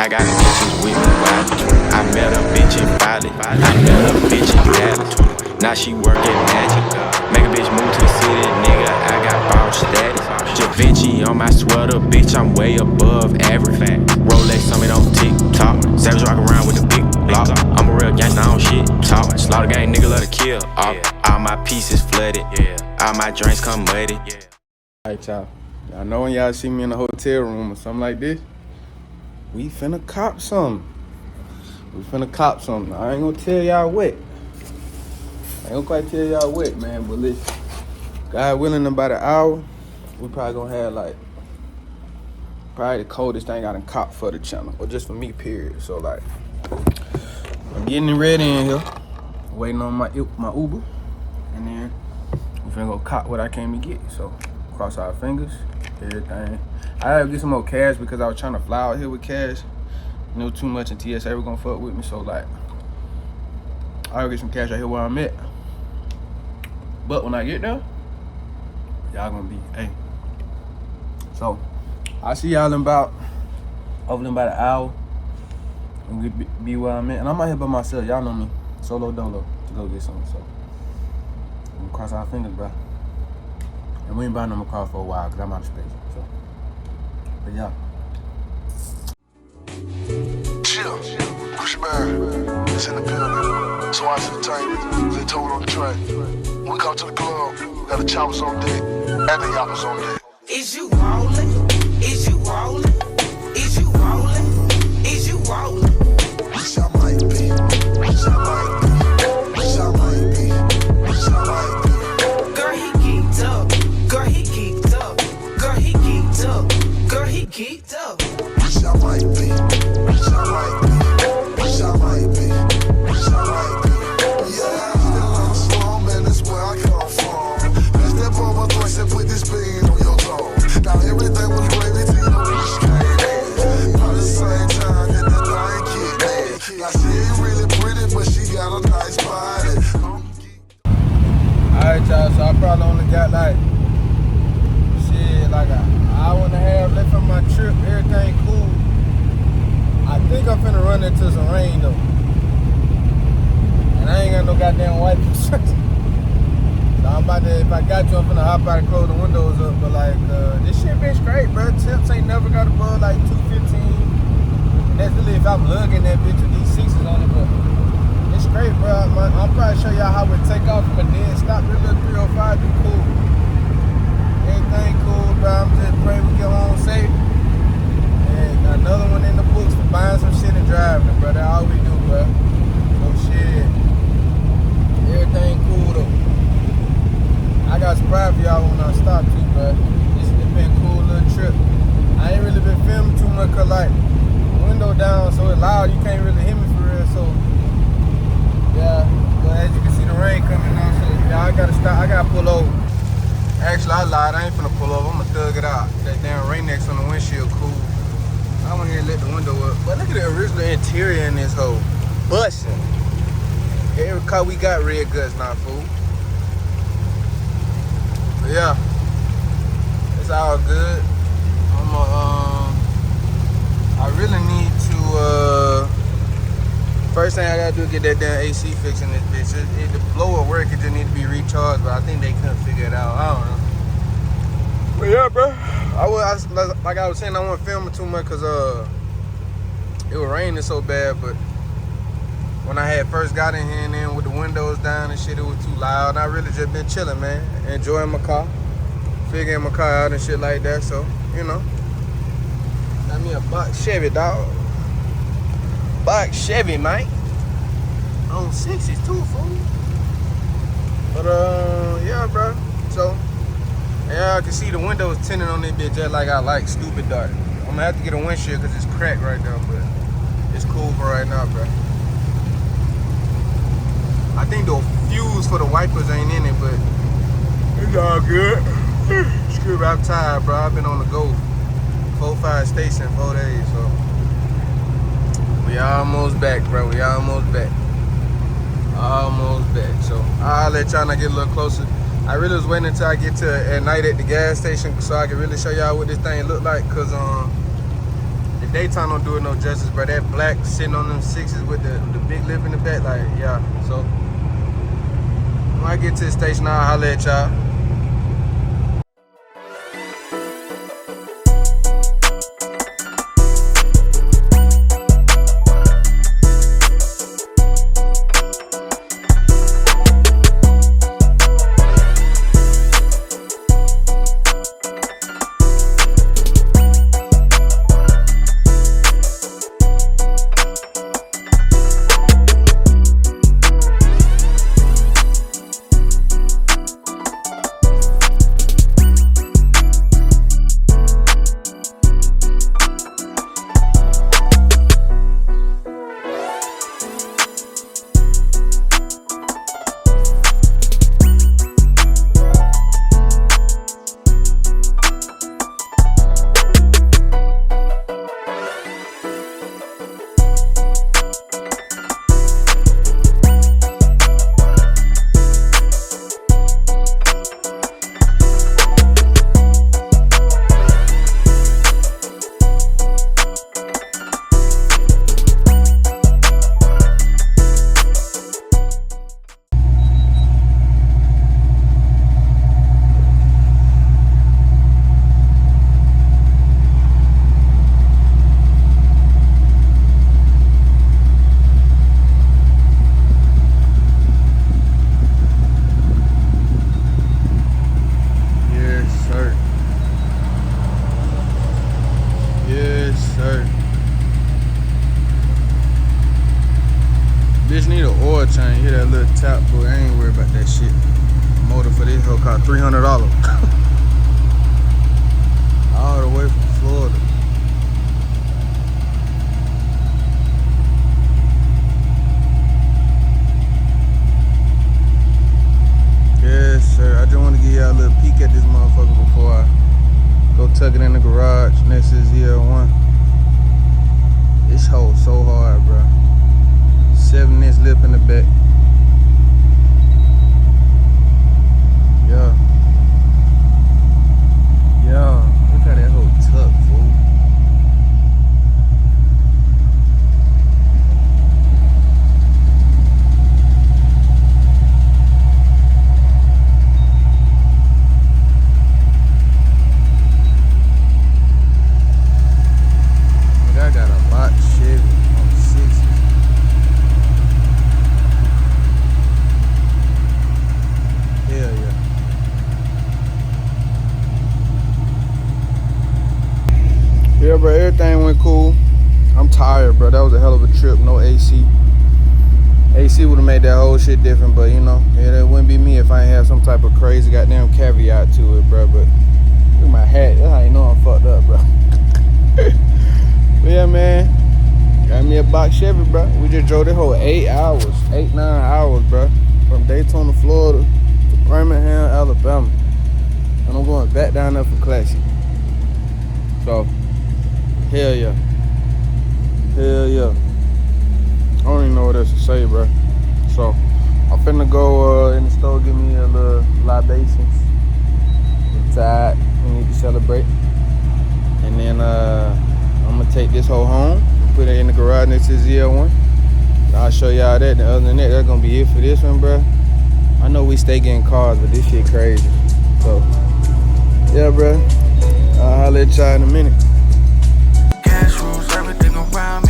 I got bitches with me wild. I met a bitch in Bali. I met a bitch in Dallas. Now she work at Magic. Make a bitch move to the city, nigga. I got ball status. Da Vinci on my sweater, bitch. I'm way above average. Rolex on me on TikTok. Savage rock around with the big block. I'm a real gangster, I don't shit talk. Slaughter gang, nigga love to kill. All my pieces flooded. All my drinks come muddy. Alright, y'all. Y'all know when y'all see me in a hotel room or something like this, we finna cop something. I ain't gonna tell y'all what. I ain't gonna quite tell y'all what, man, but listen. God willing, in about an hour, we probably gonna have probably the coldest thing I done cop for the channel. Or just for me, period. So I'm getting ready in here. Waiting on my Uber. And then we finna go cop what I came to get. So cross our fingers, everything. I had to get some more cash because I was trying to fly out here with cash. Knew too much and TSA was gonna fuck with me, so I gotta get some cash out here where I'm at. But when I get there, y'all gonna be, hey. So I see y'all in about an hour. I'm gonna be where I'm at. And I'm out here by myself, y'all know me. Solo dolo to go get something, so I'm gonna cross our fingers, bro. And we ain't buying no car for a while because I'm out of space, so. But yeah. Chill, Cushman, it's in the building. So I entertainment, they told on the track. When we come to the club, got the choppers on deck, and the yappers on deck. Is you rolling? Is you rolling? Is you rolling? Is you rolling? Wish I might be, wish I might be, wish I might be, wish I might be. Girl, he geeked up. Girl, he geeked up. Girl, he geeked up. Girl, he geeked up. Wish I might be, wish I might be, wish I might be, wish I might be. Yeah, I'm strong, man, that's where I come from. That's that bubble voice that put this bean on your tongue. Now everything was ready till you just came in. By the same time that the thing kicked in. Now she ain't really pretty, but she got a nice body. Alright, y'all, so I probably only got an hour and a half left on my trip. Everything cool. I think I'm finna run into some rain though. And I ain't got no goddamn wipers. So I'm about to, if I got to, I'm finna hop out and close the windows up. But this shit been straight, bro. Temps ain't never got above 215. And that's really if I'm lugging that bitch with these sixes on it, but it's straight, bro. I'll probably show y'all how it take off from a dead stop. This little 305 be cool. Everything cool, bro. I'm just praying we get home safe. And another one in the books for buying some shit and driving, bro. That's all we do, bro. So shit. Everything cool though. I got surprised for y'all when I stopped too, bro. It's been a cool little trip. I ain't really been filming too much cause window down so it's loud, you can't really hear me for real, so yeah. But as you can see the rain coming on, so yeah, I gotta stop, I gotta pull over. Actually, I lied, I ain't finna pull over, I'm gonna thug it out. That damn Rain-X on the windshield cool. I went here and let the window up. But look at the original interior in this hole. Bussin'. Every car we got red guts, not fool. But yeah, it's all good. I really need to, first thing I gotta do is get that damn AC fixed in this bitch. The blower work, it just need to be recharged, but I think they couldn't figure it out. I don't know. But yeah, bro. Like I was saying, I wasn't filming too much because it was raining so bad, but when I had first got in here and then with the windows down and shit, it was too loud. I really just been chilling, man. Enjoying my car. Figuring my car out and shit like that, so, you know. Got me a box Chevy, dog. Box Chevy, mate. On 60s too, fool. But yeah, bro. So yeah, I can see the windows tinted on this bitch just like I like, stupid dark. I'm gonna have to get a windshield because it's cracked right now, but it's cool for right now, bro. I think the fuse for the wipers ain't in it, but it's all good. Screw it, I'm tired, bro. I've been on the go. 4-5 states in 4 days, so we almost back, bro. We almost back. Almost back. So I'll let y'all get a little closer. I really was waiting until I get to at night at the gas station so I can really show y'all what this thing look like. Cause if daytime don't do it no justice, bro. That black sitting on them sixes with the big lip in the back, like, yeah. So when I get to the station, I'll holler at y'all. Bitch need an oil change. Hear that little tap, boy. I ain't worried about that shit. Motor for this hoe cost $300. All the way from Florida. Yes, sir. I just want to give y'all a little peek at this motherfucker before I go tuck it in the garage next to this ZL1. This hoe so hard, bro. 7-inch lip in the back. Yeah. Yeah. Look how that hoe tuck, fool. Look, I got a box Chevy on 60s. Hell yeah. Yeah, bro, everything went cool. I'm tired, bro. That was a hell of a trip. No AC. AC would have made that whole shit different, but you know, yeah, that wouldn't be me if I ain't have some type of crazy goddamn caveat to it, bro. But look at my hat. That's how you know I'm fucked up, bro. But yeah, man. Got me a box Chevy, bro. We just drove this whole 8 hours, 8-9 hours, bro. From Daytona, Florida to Birmingham, Alabama. And I'm going back down there for Classic. So, hell yeah. Hell yeah. I don't even know what else to say, bro. So, I'm finna go in the store, give me a little libations. I'm tired. We need to celebrate. And then I'm gonna take this hoe home, put it in the garage next to the ZL1. And I'll show y'all that. And other than that, that's gonna be it for this one, bro. I know we stay getting cars, but this shit crazy. So, yeah, bro. I'll holler at y'all in a minute. Cash rules everything around me.